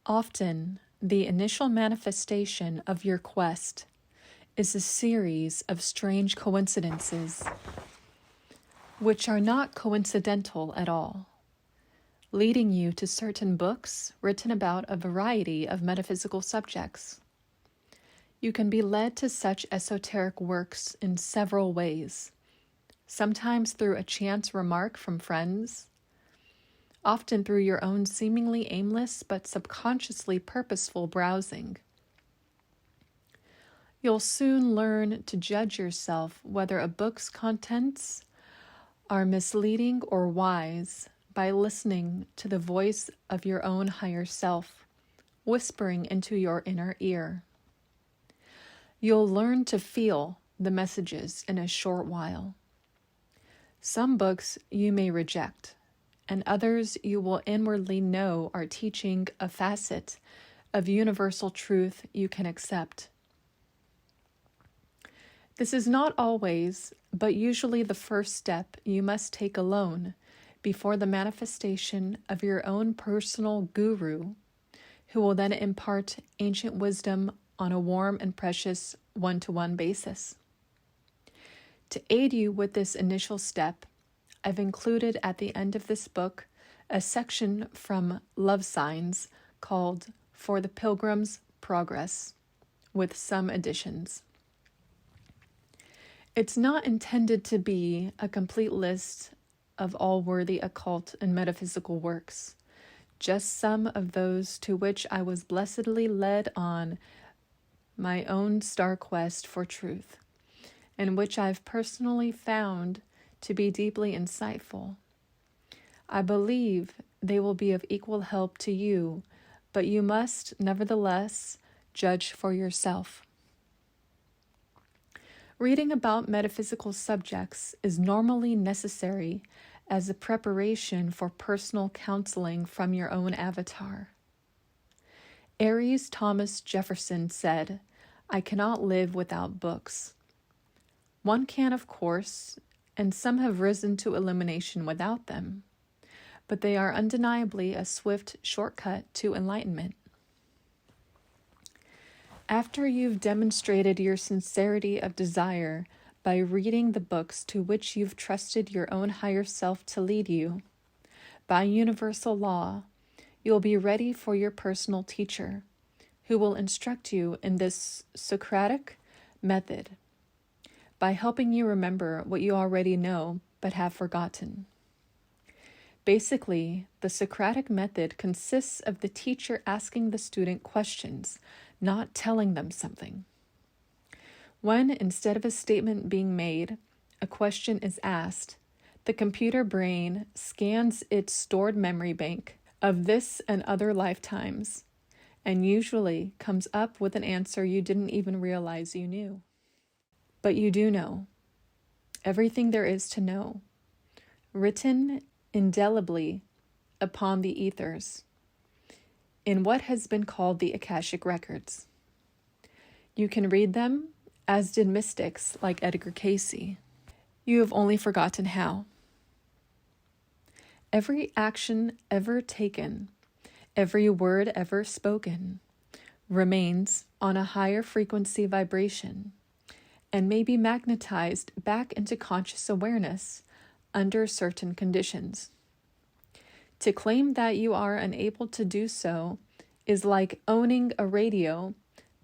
Often, the initial manifestation of your quest is a series of strange coincidences, which are not coincidental at all, leading you to certain books written about a variety of metaphysical subjects. You can be led to such esoteric works in several ways, sometimes through a chance remark from friends, often through your own seemingly aimless but subconsciously purposeful browsing. You'll soon learn to judge yourself whether a book's contents are misleading or wise by listening to the voice of your own higher self, whispering into your inner ear. You'll learn to feel the messages in a short while. Some books you may reject, and others you will inwardly know are teaching a facet of universal truth you can accept. This is not always, but usually the first step you must take alone before the manifestation of your own personal guru, who will then impart ancient wisdom on a warm and precious one-to-one basis. To aid you with this initial step, I've included at the end of this book a section from Love Signs called For the Pilgrim's Progress, with some additions. It's not intended to be a complete list of all worthy occult and metaphysical works, just some of those to which I was blessedly led on my own star quest for truth, and which I've personally found to be deeply insightful. I believe they will be of equal help to you, but you must nevertheless judge for yourself. Reading about metaphysical subjects is normally necessary as a preparation for personal counseling from your own avatar. Aries Thomas Jefferson said, "I cannot live without books." One can, of course, and some have risen to illumination without them, but they are undeniably a swift shortcut to enlightenment. After you've demonstrated your sincerity of desire by reading the books to which you've trusted your own higher self to lead you, by universal law, you'll be ready for your personal teacher, who will instruct you in this Socratic method, by helping you remember what you already know but have forgotten. Basically, the Socratic method consists of the teacher asking the student questions, not telling them something. When, instead of a statement being made, a question is asked, the computer brain scans its stored memory bank of this and other lifetimes, and usually comes up with an answer you didn't even realize you knew. But you do know everything there is to know, written indelibly upon the ethers, in what has been called the Akashic Records. You can read them, as did mystics like Edgar Cayce. You have only forgotten how. Every action ever taken, every word ever spoken, remains on a higher frequency vibration and may be magnetized back into conscious awareness under certain conditions. To claim that you are unable to do so is like owning a radio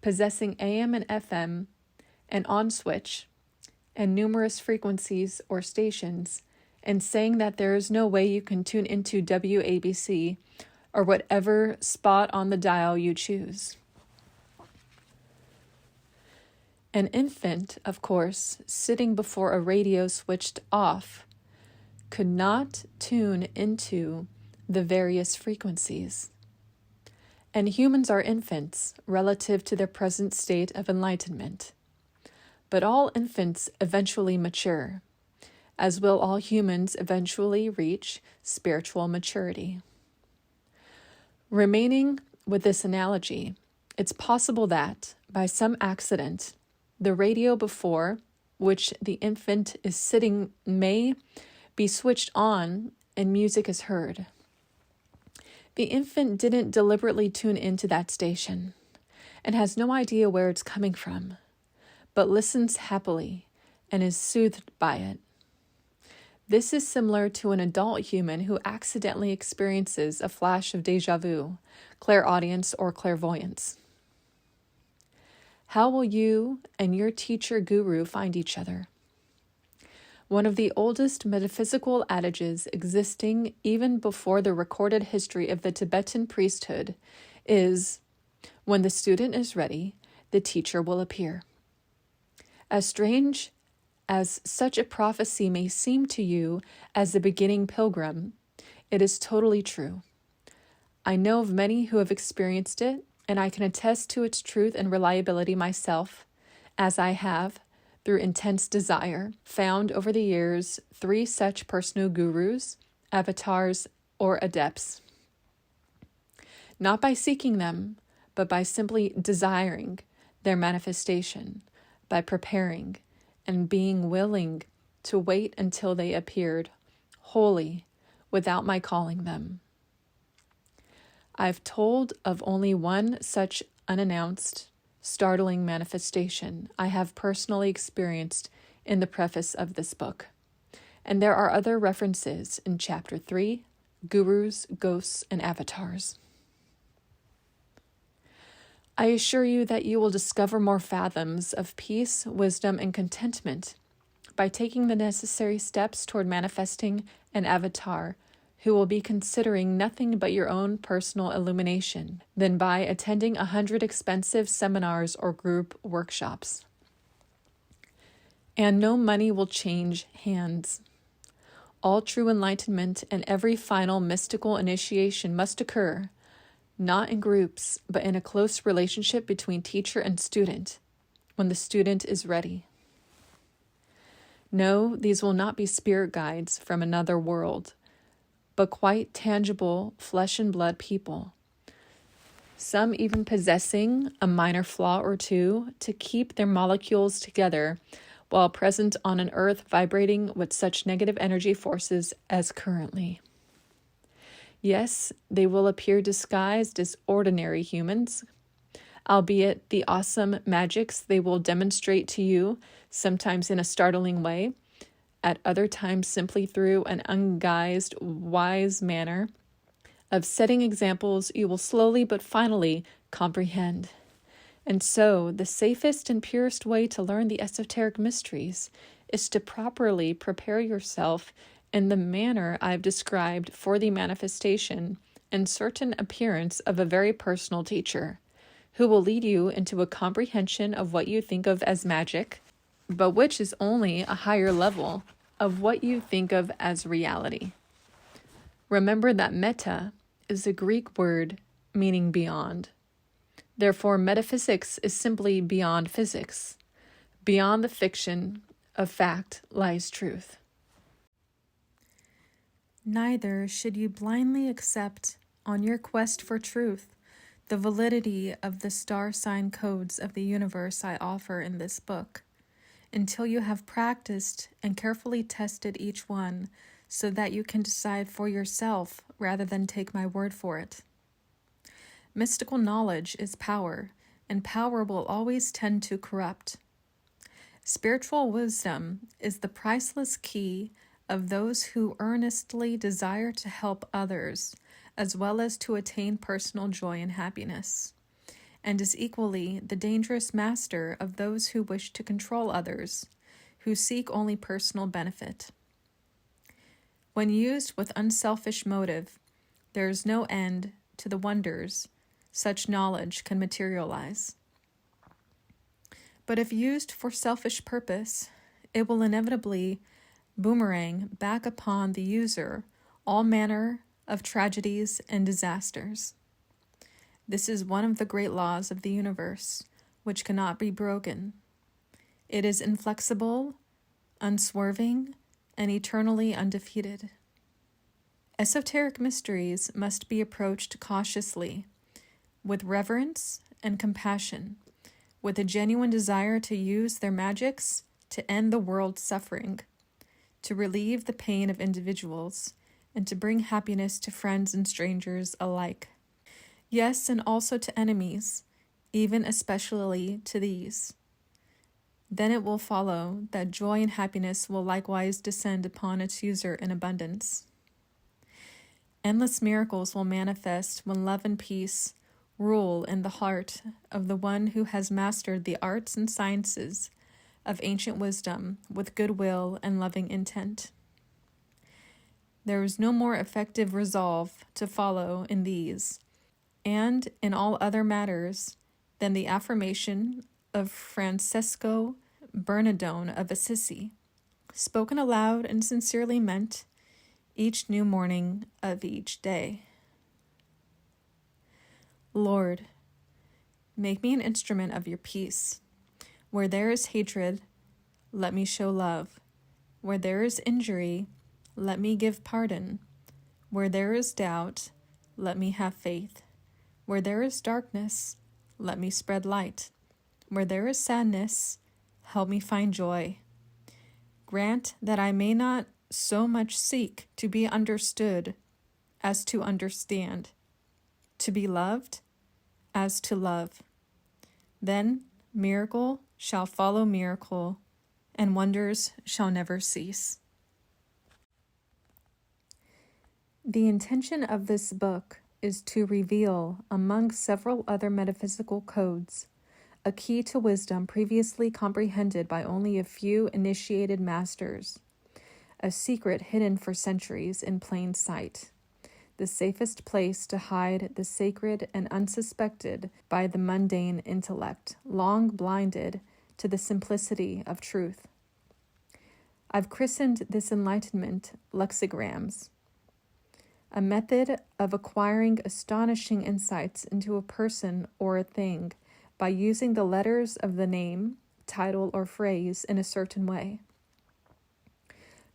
possessing AM and FM, an on switch, and numerous frequencies or stations, and saying that there is no way you can tune into WABC or whatever spot on the dial you choose. An infant, of course, sitting before a radio switched off, could not tune into the various frequencies. And humans are infants relative to their present state of enlightenment. But all infants eventually mature, as will all humans eventually reach spiritual maturity. Remaining with this analogy, it's possible that, by some accident, the radio before which the infant is sitting may be switched on and music is heard. The infant didn't deliberately tune into that station and has no idea where it's coming from, but listens happily and is soothed by it. This is similar to an adult human who accidentally experiences a flash of déjà vu, clairaudience, or clairvoyance. How will you and your teacher guru find each other? One of the oldest metaphysical adages existing even before the recorded history of the Tibetan priesthood is, when the student is ready, the teacher will appear. As strange as such a prophecy may seem to you as the beginning pilgrim, it is totally true. I know of many who have experienced it, and I can attest to its truth and reliability myself, as I have, through intense desire, found over the years 3 such personal gurus, avatars, or adepts. Not by seeking them, but by simply desiring their manifestation, by preparing and being willing to wait until they appeared, wholly, without my calling them. I've told of only one such unannounced, startling manifestation I have personally experienced in the preface of this book, and there are other references in Chapter 3, Gurus, Ghosts, and Avatars. I assure you that you will discover more fathoms of peace, wisdom, and contentment by taking the necessary steps toward manifesting an avatar who will be considering nothing but your own personal illumination than by attending 100 expensive seminars or group workshops. And no money will change hands. All true enlightenment and every final mystical initiation must occur, not in groups, but in a close relationship between teacher and student, when the student is ready. No, these will not be spirit guides from another world, but quite tangible flesh and blood people, some even possessing a minor flaw or two to keep their molecules together while present on an earth vibrating with such negative energy forces as currently. Yes, they will appear disguised as ordinary humans, albeit the awesome magics they will demonstrate to you, sometimes in a startling way, at other times simply through an unguised, wise manner of setting examples you will slowly but finally comprehend. And so, the safest and purest way to learn the esoteric mysteries is to properly prepare yourself in the manner I've described for the manifestation and certain appearance of a very personal teacher, who will lead you into a comprehension of what you think of as magic, but which is only a higher level of what you think of as reality. Remember that meta is a Greek word meaning beyond. Therefore, metaphysics is simply beyond physics. Beyond the fiction of fact lies truth. Neither should you blindly accept, on your quest for truth, the validity of the star sign codes of the universe I offer in this book, until you have practiced and carefully tested each one so that you can decide for yourself rather than take my word for it. Mystical knowledge is power, and power will always tend to corrupt. Spiritual wisdom is the priceless key of those who earnestly desire to help others, as well as to attain personal joy and happiness, and is equally the dangerous master of those who wish to control others, who seek only personal benefit. When used with unselfish motive, there is no end to the wonders such knowledge can materialize. But if used for selfish purpose, it will inevitably boomerang back upon the user all manner of tragedies and disasters. This is one of the great laws of the universe, which cannot be broken. It is inflexible, unswerving, and eternally undefeated. Esoteric mysteries must be approached cautiously, with reverence and compassion, with a genuine desire to use their magics to end the world's suffering, to relieve the pain of individuals, and to bring happiness to friends and strangers alike. Yes, and also to enemies, even especially to these. Then it will follow that joy and happiness will likewise descend upon its user in abundance. Endless miracles will manifest when love and peace rule in the heart of the one who has mastered the arts and sciences of ancient wisdom with goodwill and loving intent. There is no more effective resolve to follow in these, and in all other matters, than the affirmation of Francesco Bernardone of Assisi, spoken aloud and sincerely meant each new morning of each day. Lord, make me an instrument of your peace. Where there is hatred, let me show love. Where there is injury, let me give pardon. Where there is doubt, let me have faith. Where there is darkness, let me spread light. Where there is sadness, help me find joy. Grant that I may not so much seek to be understood as to understand, to be loved as to love. Then miracle shall follow miracle, and wonders shall never cease. The intention of this book is to reveal, among several other metaphysical codes, a key to wisdom previously comprehended by only a few initiated masters, a secret hidden for centuries in plain sight, the safest place to hide the sacred and unsuspected by the mundane intellect, long blinded to the simplicity of truth. I've christened this enlightenment lexigrams, a method of acquiring astonishing insights into a person or a thing by using the letters of the name, title, or phrase in a certain way.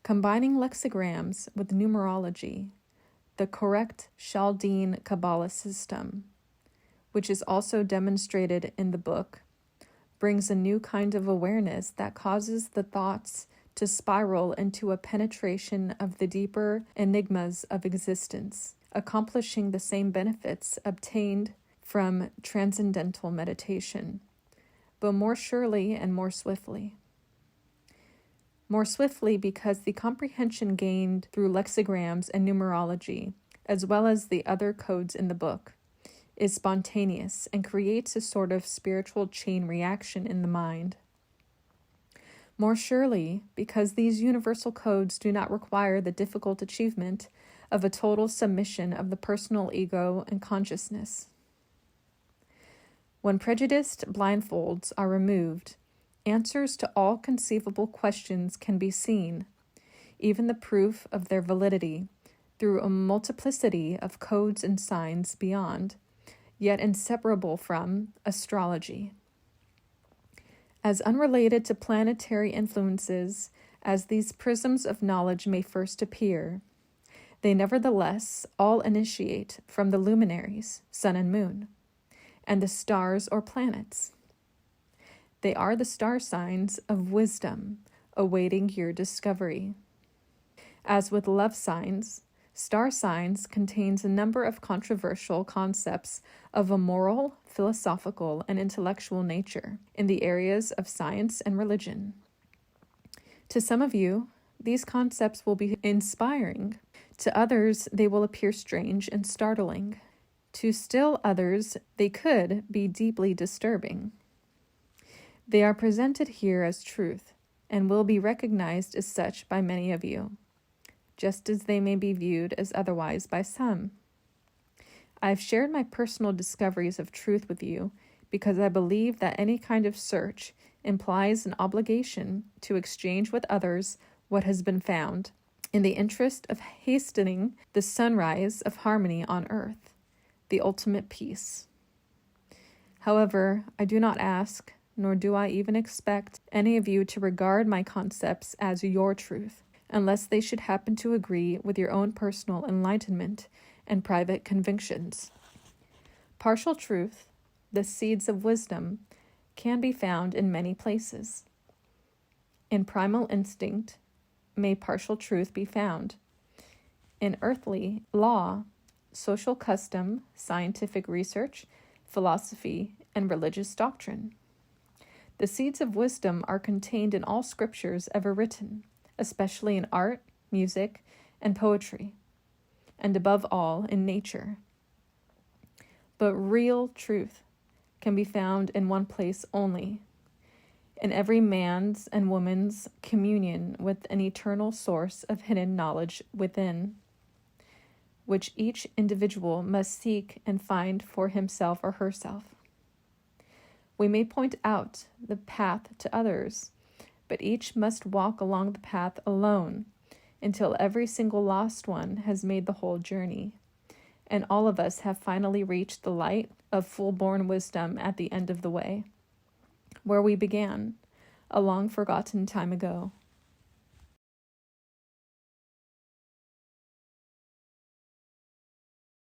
Combining lexigrams with numerology, the correct Chaldean Kabbalah system, which is also demonstrated in the book, brings a new kind of awareness that causes the thoughts to spiral into a penetration of the deeper enigmas of existence, accomplishing the same benefits obtained from transcendental meditation, but more surely and more swiftly. More swiftly because the comprehension gained through lexigrams and numerology, as well as the other codes in the book, is spontaneous and creates a sort of spiritual chain reaction in the mind. More surely because these universal codes do not require the difficult achievement of a total submission of the personal ego and consciousness. When prejudiced blindfolds are removed, answers to all conceivable questions can be seen, even the proof of their validity, through a multiplicity of codes and signs beyond, yet inseparable from, astrology. As unrelated to planetary influences as these prisms of knowledge may first appear, they nevertheless all initiate from the luminaries, sun and moon, and the stars or planets. They are the star signs of wisdom awaiting your discovery. As with love signs, star signs contains a number of controversial concepts of a moral, philosophical, and intellectual nature in the areas of science and religion. To some of you, these concepts will be inspiring. To others, they will appear strange and startling. To still others, they could be deeply disturbing. They are presented here as truth and will be recognized as such by many of you, just as they may be viewed as otherwise by some. I have shared my personal discoveries of truth with you because I believe that any kind of search implies an obligation to exchange with others what has been found, in the interest of hastening the sunrise of harmony on earth, the ultimate peace. However, I do not ask, nor do I even expect any of you to regard my concepts as your truth, unless they should happen to agree with your own personal enlightenment and private convictions. Partial truth, the seeds of wisdom, can be found in many places. In primal instinct may partial truth be found. in earthly law, social custom, scientific research, philosophy, and religious doctrine. The seeds of wisdom are contained in all scriptures ever written, especially in art, music, and poetry, and above all in nature. But real truth can be found in one place only, in every man's and woman's communion with an eternal source of hidden knowledge within, which each individual must seek and find for himself or herself. We may point out the path to others, but each must walk along the path alone until every single lost one has made the whole journey, and all of us have finally reached the light of full-born wisdom at the end of the way, where we began, a long-forgotten time ago.